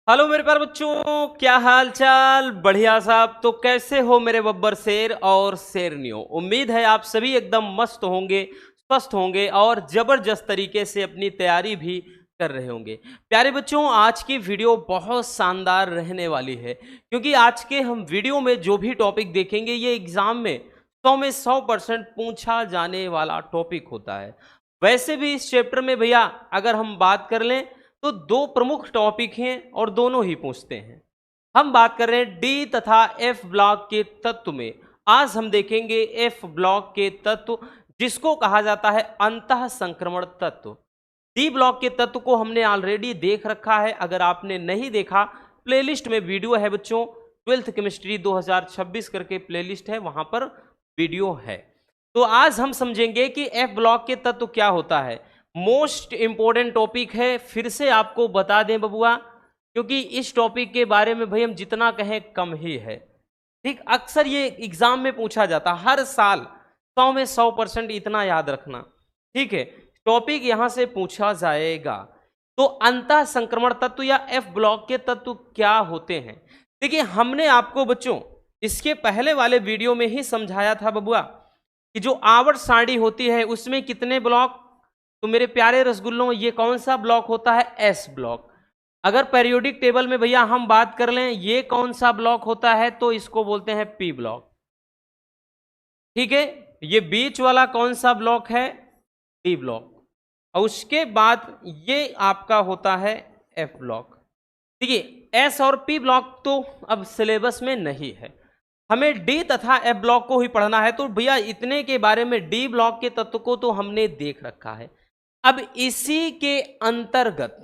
Hello मेरे प्यारे बच्चों, क्या हाल चाल। बढ़िया साहब। तो कैसे हो मेरे बब्बर शेर और शेरनियों। उम्मीद है आप सभी एकदम मस्त होंगे, स्वस्थ होंगे और जबरदस्त तरीके से अपनी तैयारी भी कर रहे होंगे। प्यारे बच्चों, आज की वीडियो बहुत शानदार रहने वाली है, क्योंकि आज के हम वीडियो में जो भी टॉपिक देखेंगे ये एग्जाम में 100 में 100% पूछा जाने वाला टॉपिक होता है। वैसे भी इस चैप्टर में भैया अगर हम बात कर लें तो दो प्रमुख टॉपिक हैं और दोनों ही पूछते हैं। हम बात कर रहे हैं डी तथा एफ ब्लॉक के तत्व में। आज हम देखेंगे एफ ब्लॉक के तत्व, जिसको कहा जाता है अंतः संक्रमण तत्व। डी ब्लॉक के तत्व को हमने ऑलरेडी देख रखा है। अगर आपने नहीं देखा, प्लेलिस्ट में वीडियो है बच्चों, 12th केमिस्ट्री 2026 करके प्लेलिस्ट है, वहां पर वीडियो है। तो आज हम समझेंगे कि एफ ब्लॉक के तत्व क्या होता है। मोस्ट इंपॉर्टेंट टॉपिक है, फिर से आपको बता दें बबुआ, क्योंकि इस टॉपिक के बारे में भाई हम जितना कहें कम ही है। ठीक, अक्सर ये एग्जाम में पूछा जाता है हर साल, 100 में 100% इतना याद रखना। ठीक है, टॉपिक यहां से पूछा जाएगा। तो अंतः संक्रमण तत्व या एफ ब्लॉक के तत्व क्या होते हैं। देखिए, हमने आपको बच्चों इसके पहले वाले वीडियो में ही समझाया था बबुआ कि जो आवर्त सारणी होती है उसमें कितने ब्लॉक। तो मेरे प्यारे रसगुल्लों, ये कौन सा ब्लॉक होता है? S block. अगर पेरियोडिक टेबल में भैया हम बात कर लें, ये कौन सा ब्लॉक होता है? तो इसको बोलते हैं पी ब्लॉक। ठीक है, ये बीच वाला कौन सा ब्लॉक है? D block. और उसके बाद ये आपका होता है एफ ब्लॉक। देखिए, एस और पी ब्लॉक तो अब सिलेबस में नहीं है, हमें डी तथा एफ ब्लॉक को ही पढ़ना है। तो भैया इतने के बारे में डी ब्लॉक के तत्व को तो हमने देख रखा है। अब इसी के अंतर्गत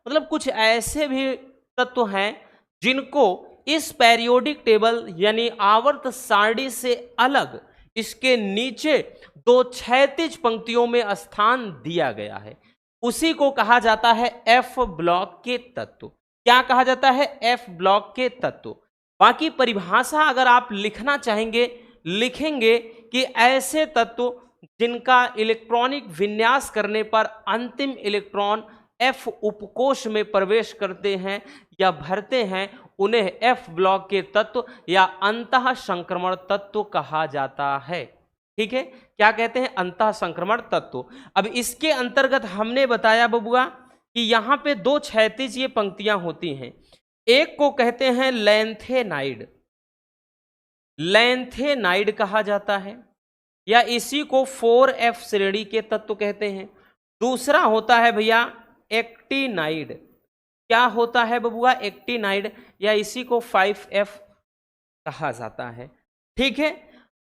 मतलब कुछ ऐसे भी तत्व हैं जिनको इस पेरियोडिक टेबल यानी आवर्त सारणी से अलग इसके नीचे दो क्षैतिज पंक्तियों में स्थान दिया गया है, उसी को कहा जाता है एफ ब्लॉक के तत्व। क्या कहा जाता है? एफ ब्लॉक के तत्व। बाकी परिभाषा अगर आप लिखना चाहेंगे, लिखेंगे कि ऐसे तत्व जिनका इलेक्ट्रॉनिक विन्यास करने पर अंतिम इलेक्ट्रॉन एफ उपकोष में प्रवेश करते हैं या भरते हैं, उन्हें एफ ब्लॉक के तत्व या अंतः संक्रमण तत्व कहा जाता है। ठीक है, क्या कहते हैं? अंतः संक्रमण तत्व। अब इसके अंतर्गत हमने बताया बबुआ कि यहां पे दो क्षैतिज ये पंक्तियां होती हैं। एक को कहते हैं लैंथेनाइड, लैंथेनाइड कहा जाता है, या इसी को 4F श्रेणी के तत्व कहते हैं। दूसरा होता है भैया एक्टिनाइड। क्या होता है बबुआ? एक्टिनाइड, या इसी को 5F कहा जाता है। ठीक है,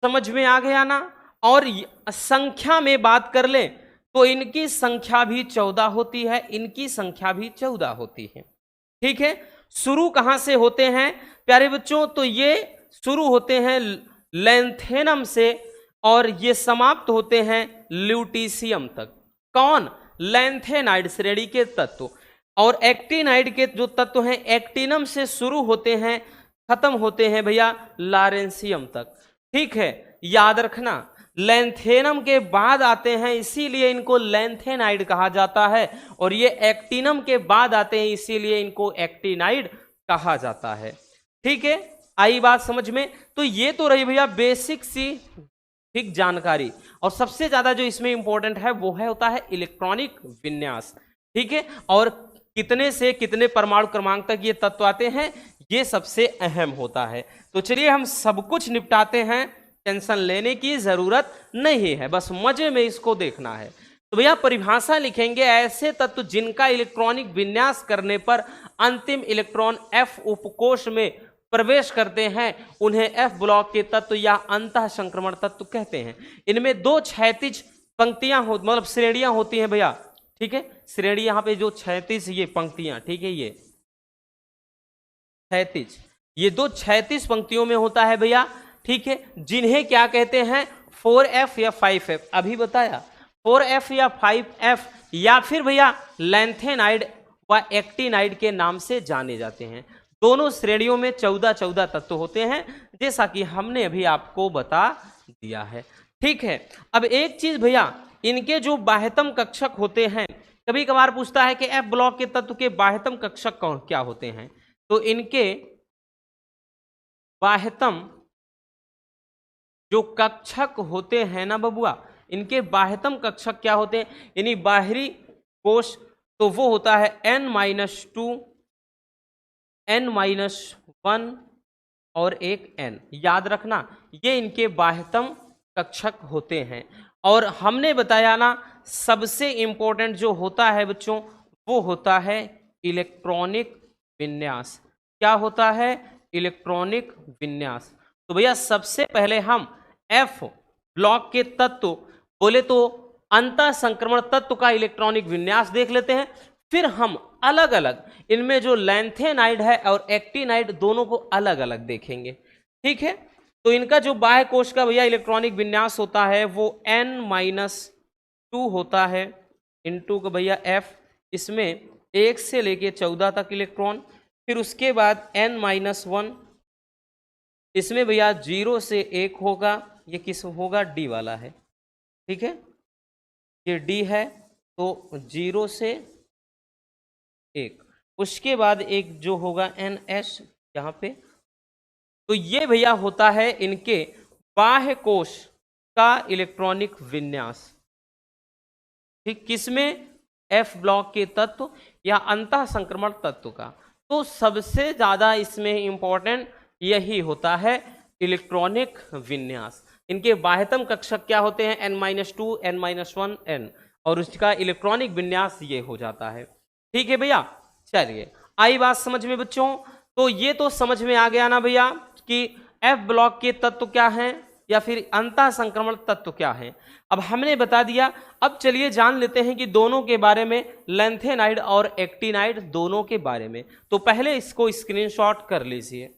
समझ में आ गया ना। और संख्या में बात कर ले तो इनकी संख्या भी 14 होती है, इनकी संख्या भी 14 होती है। ठीक है, शुरू कहां से होते हैं प्यारे बच्चों? तो ये शुरू होते हैं लैंथेनम से और ये समाप्त होते हैं ल्यूटीशियम तक। कौन? लैंथेनाइड श्रेणी के तत्व। और एक्टिनाइड के जो तत्व हैं, एक्टिनम से शुरू होते हैं, खत्म होते हैं भैया लॉरेंशियम तक। ठीक है, याद रखना, लैंथेनम के बाद आते हैं, इसीलिए इनको लैंथेनाइड कहा जाता है, और ये एक्टिनम के बाद आते हैं, इसीलिए इनको एक्टिनाइड कहा जाता है। ठीक है, आई बात समझ में? तो ये तो रही भैया बेसिक सी ठीक जानकारी। और सबसे ज्यादा जो इसमें इंपॉर्टेंट है वो है होता है इलेक्ट्रॉनिक विन्यास। ठीक है, और कितने से कितने परमाणु क्रमांक तक ये तत्व आते हैं, ये सबसे अहम होता है। तो चलिए हम सब कुछ निपटाते हैं, टेंशन लेने की जरूरत नहीं है, बस मजे में इसको देखना है। तो भैया परिभाषा लिखेंगे, ऐसे तत्व जिनका इलेक्ट्रॉनिक विन्यास करने पर अंतिम इलेक्ट्रॉन एफ उपकोष में प्रवेश करते हैं, उन्हें एफ ब्लॉक के तत्व या अंतः संक्रमण तत्व कहते हैं। इनमें दो क्षैतिज पंक्तियां हो मतलब श्रेणियां होती हैं भैया। ठीक है, श्रेणी यहां पे जो क्षैतिज ये पंक्तियां, ठीक है, ये क्षैतिज, ये दो क्षैतिज पंक्तियों में होता है भैया। ठीक है, जिन्हें क्या कहते हैं? 4F या 5F। अभी बताया 4F या 5F, या फिर भैया लैंथेनाइड व एक्टिनाइड के नाम से जाने जाते हैं। दोनों श्रेणियों में 14-14 तत्व होते हैं, जैसा कि हमने अभी आपको बता दिया है। ठीक है, अब एक चीज भैया, इनके जो बाह्यतम कक्षक होते हैं कभी कभार पूछता है कि एफ ब्लॉक के तत्व के बाह्यतम कक्षक क्या होते हैं, तो इनके बाह्यतम जो कक्षक होते हैं ना बबुआ, इनके बाह्यतम कक्षक क्या होते हैं, यानी बाहरी कोश, तो वो होता है n-2, n-1 और एक n। याद रखना ये इनके बाह्यतम कक्षक होते हैं। और हमने बताया ना सबसे इंपॉर्टेंट जो होता है बच्चों वो होता है इलेक्ट्रॉनिक विन्यास। क्या होता है? इलेक्ट्रॉनिक विन्यास। तो भैया सबसे पहले हम एफ ब्लॉक के तत्व बोले तो अंतः संक्रमण तत्व का इलेक्ट्रॉनिक विन्यास देख लेते हैं, फिर हम अलग अलग इनमें जो लैंथेनाइड है और एक्टिनाइड दोनों को अलग अलग देखेंगे। ठीक है, तो इनका जो बाह्य कोश का भैया इलेक्ट्रॉनिक विन्यास होता है वो n-2 होता है, इनटू का भैया f, इसमें 1 से लेके 14 तक इलेक्ट्रॉन, फिर उसके बाद n-1, इसमें भैया 0 से 1 होगा, ये किस होगा? d वाला है। ठीक है, ये d है तो 0 से 1, उसके बाद एक जो होगा NH यहाँ पे, तो ये भैया होता है इनके बाह्य कोश का इलेक्ट्रॉनिक विन्यास। ठीक, किसमें? एफ ब्लॉक के तत्व या अंतः संक्रमण तत्व का। तो सबसे ज्यादा इसमें इंपॉर्टेंट यही होता है इलेक्ट्रॉनिक विन्यास। इनके बाह्यतम कक्षक क्या होते हैं? n-2, n-1, n, और उसका इलेक्ट्रॉनिक विन्यास ये हो जाता है। ठीक है भैया, चलिए आई बात समझ में बच्चों। तो ये तो समझ में आ गया ना भैया कि एफ ब्लॉक के तत्व क्या हैं या फिर अंतः संक्रमण तत्व क्या हैं। अब हमने बता दिया, अब चलिए जान लेते हैं कि दोनों के बारे में, लैंथेनाइड और एक्टिनाइड दोनों के बारे में। तो पहले इसको स्क्रीनशॉट कर लीजिए।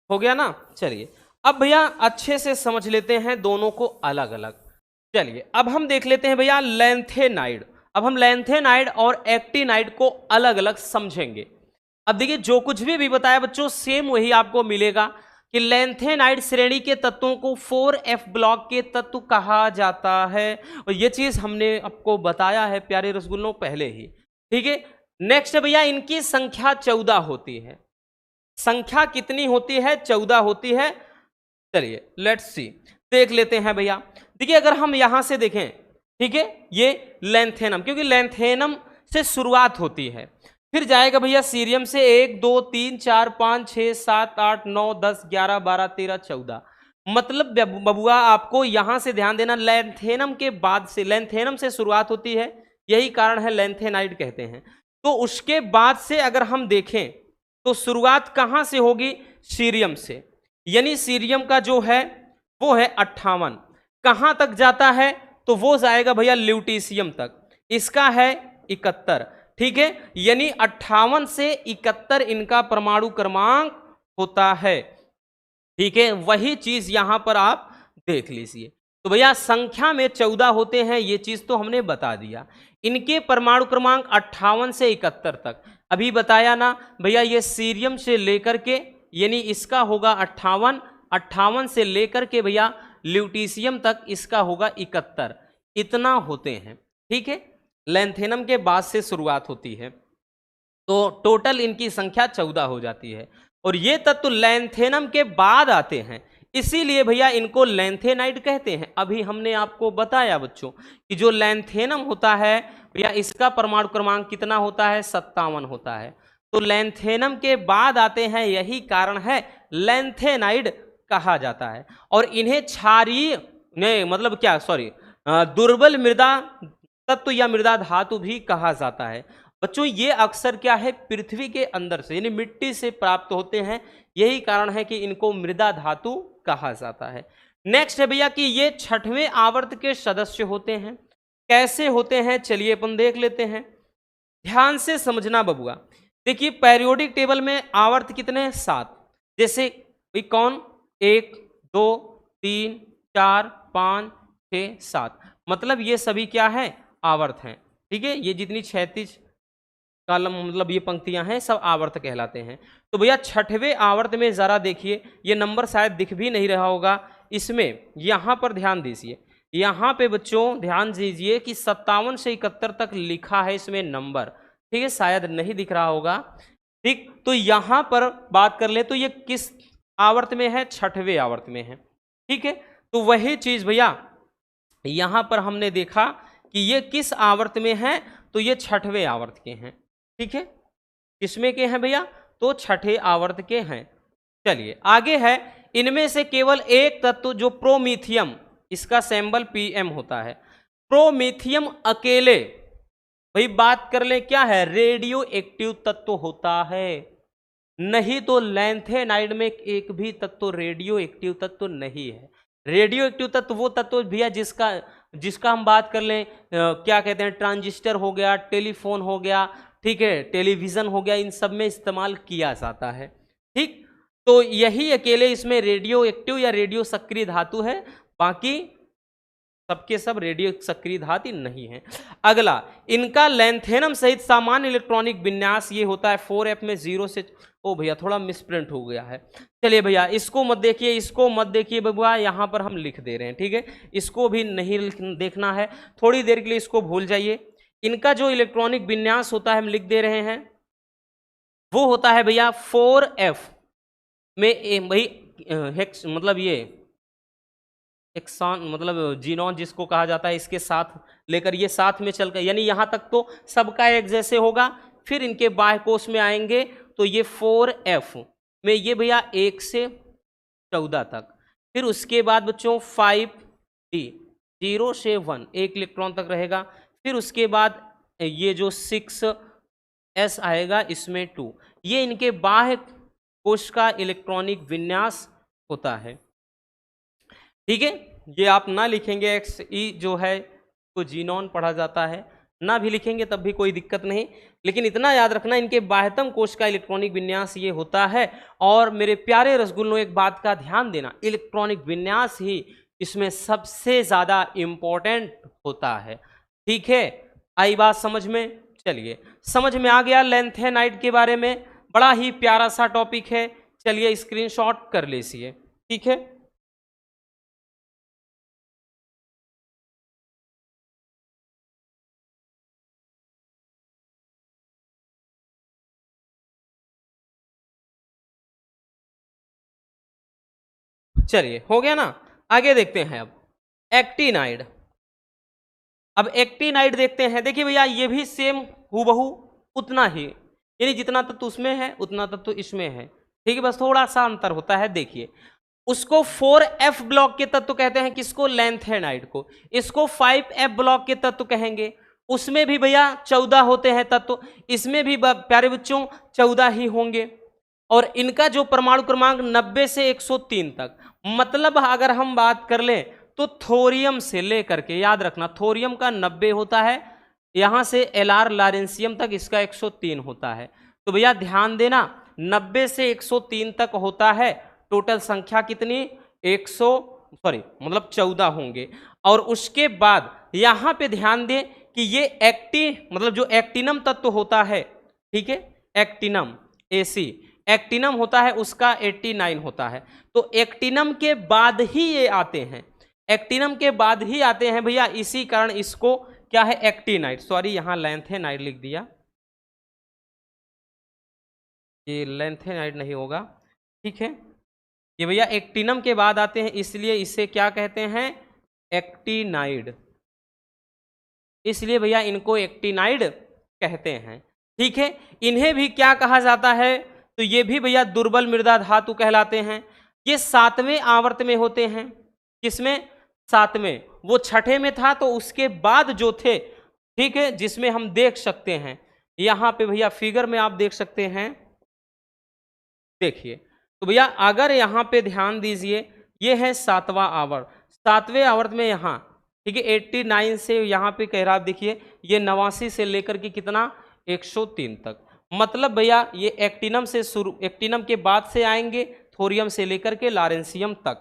हो गया ना? चलिए अब भैया अच्छे से समझ लेते हैं दोनों को अलग अलग। चलिए अब हम देख लेते हैं भैया लैंथेनाइड। अब हम लैंथेनाइड और एक्टिनाइड को अलग अलग समझेंगे। अब देखिए जो कुछ भी बताया बच्चों सेम वही आपको मिलेगा कि लैंथेनाइड श्रेणी के तत्वों को 4f ब्लॉक के तत्व कहा जाता है, और ये चीज हमने आपको बताया है प्यारे रसगुल्लों पहले ही। ठीक है, नेक्स्ट भैया इनकी संख्या 14 होती है। संख्या कितनी होती है? 14 होती है। चलिए लेट्स सी, देख लेते हैं भैया। देखिए अगर हम यहां से देखें, ठीक है, ये लैंथेनम, क्योंकि लैंथेनम से शुरुआत होती है, फिर जाएगा भैया सीरियम से 1 2 3 4 5 6 7 8 9 10 11 12 13 14। मतलब बबुआ आपको यहां से ध्यान देना, लैंथेनम के बाद से, लैंथेनम से शुरुआत होती है, यही कारण है लैंथेनाइड कहते हैं। तो उसके बाद से अगर हम देखें तो शुरुआत कहां से होगी? सीरियम से, यानी सीरियम का जो है वो है 58। कहां तक जाता है? तो वो जाएगा भैया ल्यूटीशियम तक, इसका है 71। ठीक है, यानी 58 से 71 इनका परमाणु क्रमांक होता है। ठीक है, वही चीज यहां पर आप देख लीजिए। तो भैया संख्या में 14 होते हैं, ये चीज तो हमने बता दिया। इनके परमाणु क्रमांक 58 से 71 तक अभी बताया ना भैया, ये सीरियम से लेकर के, यानी इसका होगा 58, 58 से लेकर के भैया ल्यूटीशियम तक इसका होगा 71, इतना होते हैं। ठीक है, लैंथेनम के बाद से शुरुआत होती है, तो टोटल इनकी संख्या 14 हो जाती है। और ये तत्व लैंथेनम के बाद आते हैं, इसीलिए भैया इनको लैंथेनाइड कहते हैं। अभी हमने आपको बताया बच्चों कि जो लैंथेनम होता है भैया इसका परमाणु क्रमांक कितना होता है? 57 होता है। तो लैंथेनम के बाद आते हैं, यही कारण है लैंथेनाइड कहा जाता है। और इन्हें क्षारीय नहीं, मतलब क्या, सॉरी, दुर्बल मृदा तत्व या मृदा धातु भी कहा जाता है। बच्चों ये अक्सर क्या है? पृथ्वी के अंदर से, यानी मिट्टी से प्राप्त होते हैं, यही कारण है कि इनको मृदा धातु कहा जाता है। नेक्स्ट है भैया कि ये 6वें आवर्त के सदस्य होते हैं। कैसे होते हैं चलिए अपन देख लेते हैं, ध्यान से समझना बबुआ। देखिए पेरियोडिक टेबल में आवर्त कितने? 7। जैसे कौन? 1 2 3 4 5 6 7, मतलब ये सभी क्या है? आवर्त हैं। ठीक है, ये जितनी 36 कॉलम मतलब ये पंक्तियां हैं सब आवर्त कहलाते हैं। तो भैया छठवें आवर्त में जरा देखिए, ये नंबर शायद दिख भी नहीं रहा होगा इसमें, यहां पर ध्यान दीजिए, यहां पे बच्चों ध्यान दीजिए कि 57 से 71 तक लिखा है इसमें नंबर, ठीक है, शायद नहीं दिख रहा होगा, ठीक। तो यहां पर बात कर ले तो ये किस आवर्त में है, छठवें आवर्त में है, ठीक है। तो वही चीज भैया यहां पर हमने देखा कि ये किस आवर्त में है, तो ये छठवें आवर्त के हैं, ठीक है। किसमें के हैं भैया, तो छठे आवर्त के हैं। चलिए आगे है, इनमें से केवल एक तत्व जो प्रोमीथियम, इसका सिंबल पीएम होता है, प्रोमीथियम अकेले, भाई बात कर ले क्या है, रेडियो एक्टिव तत्व होता है, नहीं तो लैंथेनाइड में एक भी तत्व रेडियो एक्टिव तत्व नहीं है। रेडियो एक्टिव तत्व वो तत्व भैया जिसका जिसका हम बात कर लें क्या कहते हैं, ट्रांजिस्टर हो गया, टेलीफोन हो गया, ठीक है, टेलीविजन हो गया, इन सब में इस्तेमाल किया जाता है, ठीक। तो यही अकेले इसमें रेडियो एक्टिव या रेडियो सक्रिय धातु है, बाकी सबके सब रेडियो सक्रिय धातु नहीं है। अगला, इनका लैंथेनम सहित सामान्य इलेक्ट्रॉनिक विन्यास ये होता है 4f में 0 से, ओ भैया थोड़ा मिसप्रिंट हो गया है, चलिए भैया इसको मत देखिए, इसको मत देखिए बबुआ, यहाँ पर हम लिख दे रहे हैं, ठीक है, इसको भी नहीं देखना है, थोड़ी देर के लिए इसको भूल जाइए। इनका जो इलेक्ट्रॉनिक विन्यास होता है हम लिख दे रहे हैं, वो होता है भैया 4f में भाई हेक्स मतलब ये एक्सॉन मतलब जीनॉन जिसको कहा जाता है, इसके साथ लेकर ये साथ में चलकर, यानी यहाँ तक तो सबका एक जैसे होगा, फिर इनके बाह्य कोश में आएंगे तो ये 4f में ये भैया 1 से 14 तक, फिर उसके बाद बच्चों 5d 0 से 1 1 इलेक्ट्रॉन तक रहेगा, फिर उसके बाद ये जो 6s आएगा इसमें 2, ये इनके बाह्य कोश का इलेक्ट्रॉनिक विन्यास होता है, ठीक है। ये आप ना लिखेंगे एक्स ई जो है तो जीनॉन पढ़ा जाता है, ना भी लिखेंगे तब भी कोई दिक्कत नहीं, लेकिन इतना याद रखना इनके बाह्यतम कोश का इलेक्ट्रॉनिक विन्यास ये होता है। और मेरे प्यारे रसगुल्लों एक बात का ध्यान देना, इलेक्ट्रॉनिक विन्यास ही इसमें सबसे ज़्यादा इम्पोर्टेंट होता है, ठीक है। आई बात समझ में, चलिए समझ में आ गया लैंथेनाइड के बारे में, बड़ा ही प्यारा सा टॉपिक है, चलिए स्क्रीनशॉट कर लीजिए, ठीक है। चलिए हो गया ना, आगे देखते हैं अब एक्टिनाइड। अब एक्टिनाइड देखते हैं, देखिए भैया ये भी सेम हूबहू उतना ही, यानी जितना तत्व उसमें है उतना तत्व इसमें है, ठीक है, बस थोड़ा सा अंतर होता है। देखिए उसको 4f ब्लॉक के तत्व कहते हैं, किसको, लैंथेनाइड को, इसको 5f ब्लॉक के तत्व कहेंगे। उसमें भी भैया 14 होते हैं तत्व, इसमें भी प्यारे बच्चों 14 ही होंगे, और इनका जो परमाणु क्रमांक 90 से 103 तक, मतलब अगर हम बात कर लें तो थोरियम से लेकर के, याद रखना थोरियम का 90 होता है, यहां से Lr लारेंसियम तक इसका 103 होता है। तो भैया ध्यान देना 90 से 103 तक होता है, टोटल संख्या कितनी, 14 होंगे। और उसके बाद यहां पे ध्यान दें कि ये मतलब जो एक्टिनम तत्व होता है, ठीक है, एक्टिनम Ac एक्टिनम होता है उसका 89 होता है। तो एक्टिनम के बाद ही ये आते हैं, एक्टिनम के बाद ही आते हैं भैया, इसी कारण इसको क्या है, एक्टिनाइड, सॉरी यहां लैंथेनाइड लिख दिया, ये लैंथेनाइड नहीं होगा, ठीक है, ये भैया एक्टिनम के बाद आते हैं, इसलिए इसे क्या कहते हैं, एक्टिनाइड, इसलिए भैया इनको एक्टिनाइड कहते हैं, ठीक है। इन्हें भी क्या कहा जाता है, तो ये भी भैया दुर्बल मृदा धातु कहलाते हैं। ये 7वें आवर्त में होते हैं, किसमें, 7वें, वो छठे में था तो उसके बाद जो थे, ठीक है, जिसमें हम देख सकते हैं यहां पे भैया फिगर में आप देख सकते हैं, देखिए। तो भैया अगर यहां पे ध्यान दीजिए, ये है 7वां आवर्त, 7वें आवर्त में यहां, ठीक है, 89 से यहां पे कह रहा, देखिए ये 89 से लेकर के कितना, 103 तक, मतलब भैया ये एक्टिनम से शुरू, एक्टिनम के बाद से आएंगे, थोरियम से लेकर के लारेंसियम तक,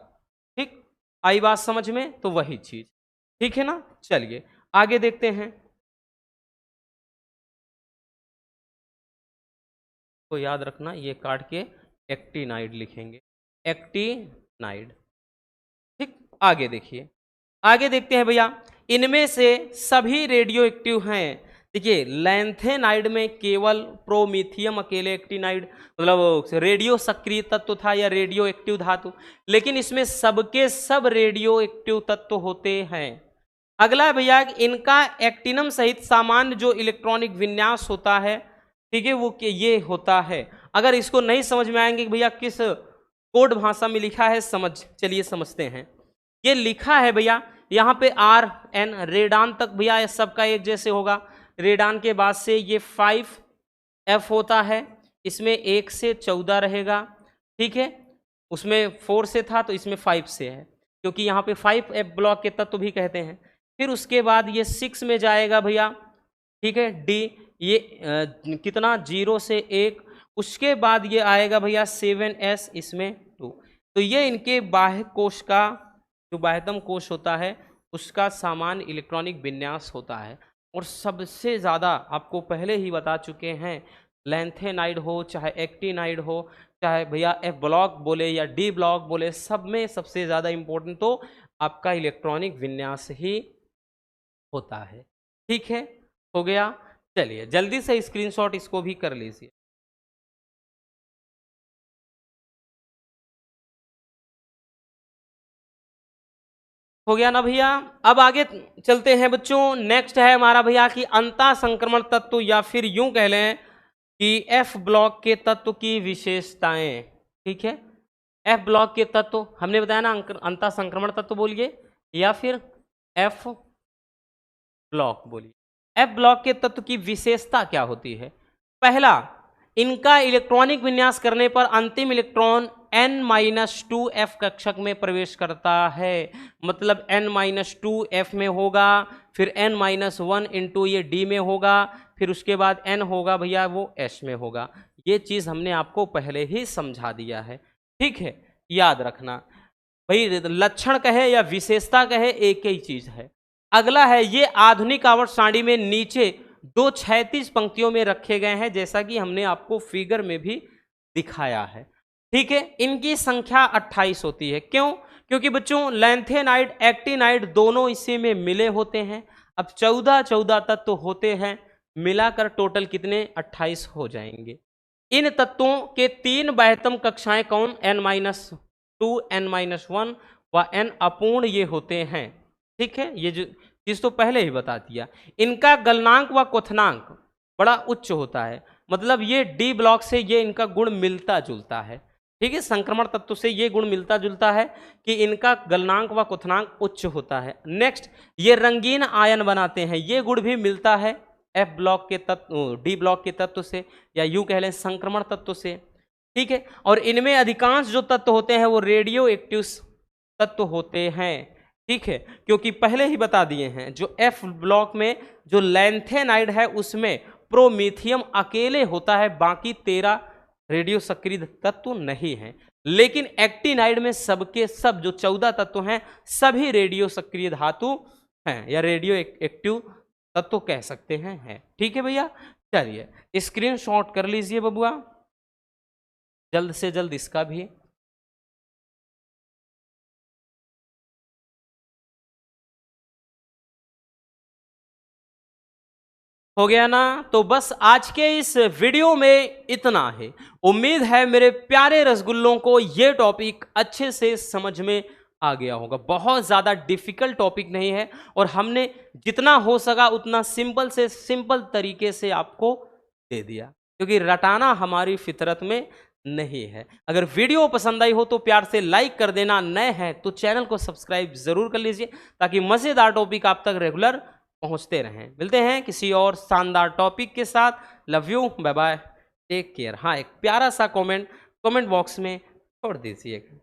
ठीक, आई बात समझ में, तो वही चीज, ठीक है ना। चलिए आगे देखते हैं, इसको याद रखना, ये काट के एक्टिनाइड लिखेंगे, एक्टिनाइड। ठीक, आगे देखिए, आगे देखते हैं भैया, इनमें से सभी रेडियो एक्टिव हैं। देखिए लैंथेनाइड में केवल प्रोमीथियम अकेले एक्टिनाइड मतलब रेडियो सक्रिय तत्व था या रेडियो एक्टिव धातु, लेकिन इसमें सबके सब रेडियो एक्टिव तत्व होते हैं। अगला है भैया, इनका एक्टिनम सहित सामान्य जो इलेक्ट्रॉनिक विन्यास होता है, ठीक है, वो ये होता है। अगर इसको नहीं समझ में आएंगे भैया किस कोड भाषा में लिखा है, चलिए समझते हैं। ये लिखा है भैया यहाँ पे RN रेडान तक भैया ये सबका एक जैसे होगा। रेडान के बाद से ये 5F होता है, इसमें 1 से 14 रहेगा, ठीक है, उसमें 4 से था तो इसमें 5 से है, क्योंकि यहाँ पे 5F ब्लॉक के तत्व भी कहते हैं। फिर उसके बाद ये 6 में जाएगा भैया, ठीक है, D, ये कितना 0 से 1, उसके बाद ये आएगा भैया 7S, इसमें 2। तो ये इनके बाह्य कोश का जो बाह्यतम कोश होता है उसका सामान्य इलेक्ट्रॉनिक विन्यास होता है। और सबसे ज़्यादा आपको पहले ही बता चुके हैं, लैंथेनाइड हो चाहे एक्टिनाइड हो चाहे भैया F ब्लॉक बोले या D ब्लॉक बोले, सब में सबसे ज़्यादा इम्पोर्टेंट तो आपका इलेक्ट्रॉनिक विन्यास ही होता है। ठीक है, हो गया। चलिए जल्दी से स्क्रीनशॉट इसको भी कर लीजिए। हो गया ना भैया। अब आगे चलते हैं बच्चों, नेक्स्ट है हमारा भैया कि अंतः संक्रमण तत्व या फिर यूं कह लें कि F ब्लॉक के तत्व की विशेषताएं। ठीक है, F ब्लॉक के तत्व हमने बताया ना, अंतः संक्रमण तत्व बोलिए या फिर F ब्लॉक बोलिए। F ब्लॉक के तत्व की विशेषता क्या होती है? पहला, इनका इलेक्ट्रॉनिक विन्यास करने पर अंतिम इलेक्ट्रॉन N-2F कक्षक में प्रवेश करता है, मतलब N-2F में होगा, फिर N-1 इंटू ये D में होगा, फिर उसके बाद N होगा भैया वो S में होगा। ये चीज़ हमने आपको पहले ही समझा दिया है। ठीक है, याद रखना भाई, लक्षण कहे या विशेषता कहे एक ही चीज़ है। अगला है, ये आधुनिक आवर्त सारणी में नीचे 2 क्षैतिज पंक्तियों में रखे गए हैं, जैसा कि हमने आपको फिगर में भी दिखाया है। ठीक है, इनकी संख्या 28 होती है। क्यों? क्योंकि बच्चों लैंथेनाइड एक्टिनाइड दोनों इसी में मिले होते हैं। अब 14 तत्व होते हैं, मिलाकर टोटल कितने 28 हो जाएंगे। इन तत्वों के 3 बाह्यतम कक्षाएं कौन? N-2, N-1 व N अपूर्ण ये होते हैं। ठीक है, ये जो चीज तो पहले ही बता दिया। इनका गलनांक व क्वथनांक बड़ा उच्च होता है, मतलब ये D ब्लॉक से ये इनका गुण मिलता जुलता है। ठीक है, संक्रमण तत्व से ये गुण मिलता जुलता है कि इनका गलनांक व क्वथनांक उच्च होता है। नेक्स्ट, ये रंगीन आयन बनाते हैं, ये गुण भी मिलता है F ब्लॉक के तत्व D ब्लॉक के तत्व से, या यूं कह लें संक्रमण तत्व से। ठीक है, और इनमें अधिकांश जो तत्व होते हैं वो रेडियो एक्टिव तत्व होते हैं। ठीक है, क्योंकि पहले ही बता दिए हैं जो F ब्लॉक में जो लैंथेनाइड है उसमें प्रोमीथियम अकेले होता है, बाकी 13 रेडियो सक्रिय तत्व नहीं हैं। लेकिन एक्टिनाइड में सबके सब जो 14 तत्व हैं सभी रेडियो सक्रिय धातु हैं या रेडियो एक्टिव तत्व कह सकते हैं। ठीक है भैया, चलिए स्क्रीनशॉट कर लीजिए बबुआ, जल्द से जल्द इसका भी। हो गया ना? तो बस आज के इस वीडियो में इतना है। उम्मीद है मेरे प्यारे रसगुल्लों को ये टॉपिक अच्छे से समझ में आ गया होगा। बहुत ज़्यादा डिफिकल्ट टॉपिक नहीं है और हमने जितना हो सका उतना सिंपल से सिंपल तरीके से आपको दे दिया, क्योंकि रटाना हमारी फितरत में नहीं है। अगर वीडियो पसंद आई हो तो प्यार से लाइक कर देना, नए हैं तो चैनल को सब्सक्राइब जरूर कर लीजिए ताकि मज़ेदार टॉपिक आप तक रेगुलर पहुंचते रहें। मिलते हैं किसी और शानदार टॉपिक के साथ। Love you, bye bye, take care. हाँ, एक प्यारा सा कमेंट बॉक्स में छोड़ दीजिएगा।